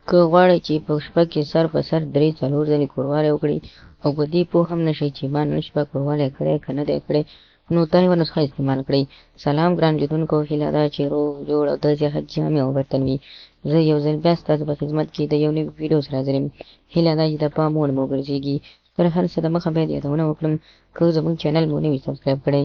که غواړئ چې په شپه کې سر په سر 3-4 ځلې کوروالی وکړئ او په دې پوه هم نشئ چې ما نن شپه کوروالی کړی که نه دی کړی، نو دا یوه نسخه استعمال کړئ. سلام ګران لیدونکو، هیله ده چې روغ جوړ او د صحت جامې او برتن وي. زه یو ځل بیا ستاسو په خدمت کې د یو نوي ویډیو سره حاضر یم. هیله ده چې د پام وړ مو وګرځېږي. تر هر څه دمخه باید یادونه وکړم، که زموږ چینل مو نه وي سبسکرایب کړی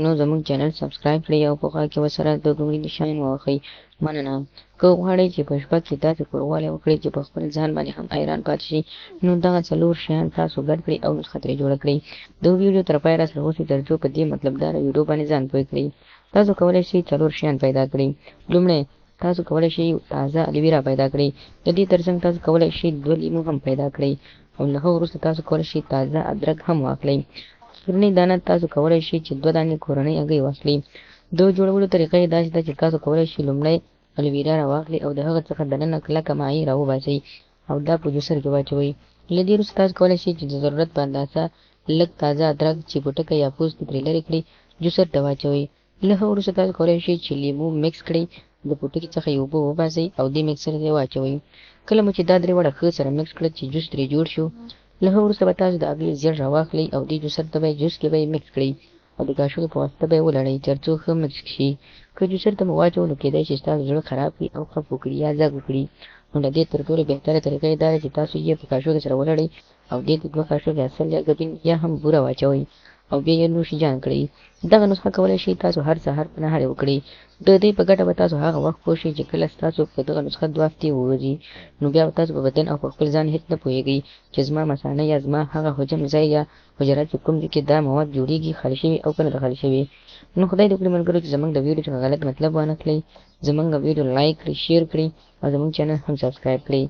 نو زموږ چینل سبسکرایب کړئ او په خوا کې ورسره د ګوړې نشان ووهئ. مننه. که غواړئ چې په شپه کې داسې کوروالی وکړئ چې په خپل ځان باندې هم حیران پاتې شئ، نو دغه 4 شیان تاسو ګډ کړئ او نسخه ترې جوړه کړئ. د ویډیو تر پایه راسره اوسئ ترڅو په دې مطلبداره ویډیو باندې ځان پوه کړئ. تاسو کولی شئ 4 شیان پیدا کړئ. لومړی، تاسو کولی شئ تازه الویرا پیدا کړئ. د دې ترڅنګ تاسو کولی شئ 2 لیمو هم پیدا کړئ او له هغه وروسته تاسو کولی شئ تازه ادرک هم واخلئ. اخرنۍ دانه تاسو کولی شئ چې 2 دانې کورنۍ هګۍ واخلئ. د جوړولو طریقه یې داسې ده چې تاسو کولی شئ لومړی الویرا راواخلئ او د هغه څخه دننه کلکه مایع راوباسئ او دا په جوسر کې واچوئ. له دې وروسته تاسو کولی شئ چې د ضرورت په اندازه لږ تازه ادرک چې پوټکی یا پوست یې ترې لرې کړئ جوسر ته واچوئ. له هغه وروسته تاسو کولی شئ چې لیمو مکس کړئ، د پوټکي څخه یې اوبه وباسئ او دې مکسر ته یې واچوئ. کله مو چې دا 3 واړه ښه سره مکس کړل چې جوس ترې جوړ شو، له هغه وروسته به تاسو د هګۍ زیړ راواخلئ او دې جوسر ته به یې جوس کې به یې مکس کړئ او د کاشوغې په واسطه به یې ولړئ تر څو ښه مکس شي. که جوسر ته مو واچوو نو کېدای شي ستاسو زړه خراب کړي او خف وکړي یا زږ وکړي. نو د دې تر ټولو بهتره طریقه یې دا ده چې تاسو یې په کاشوغې سره ولړئ او دې ته 2 کاشوغې عسل یا ګبین یا هم بوره واچوئ او بیا یې نوشیجان کړئ. دغه نسخه کولی شئ تاسو هر سهار په نهارې وکړئ. د دې په ګټه به تاسو هغه وخت پوه شئ چې کله ستاسو په دغه نسخه 2 هفتې ووځي، نو بیا به تاسو په بدن او په خپل ځان هېڅ نه پوهېږئ چې زما مثانه یا زما هغه حجم ځای یا حجره چې کوم ځای کې دا مواد جوړېږي خالي شوي او که نه ده خالي شوي. نو خدای دې وکړي ملګرو چې زموږ د ویډیو څخه غلط مطلب وانخلئ، زموږ ویډیو لایک کړئ، شیر کړئ او زموږ چینل هم سبسکرایب کړئ.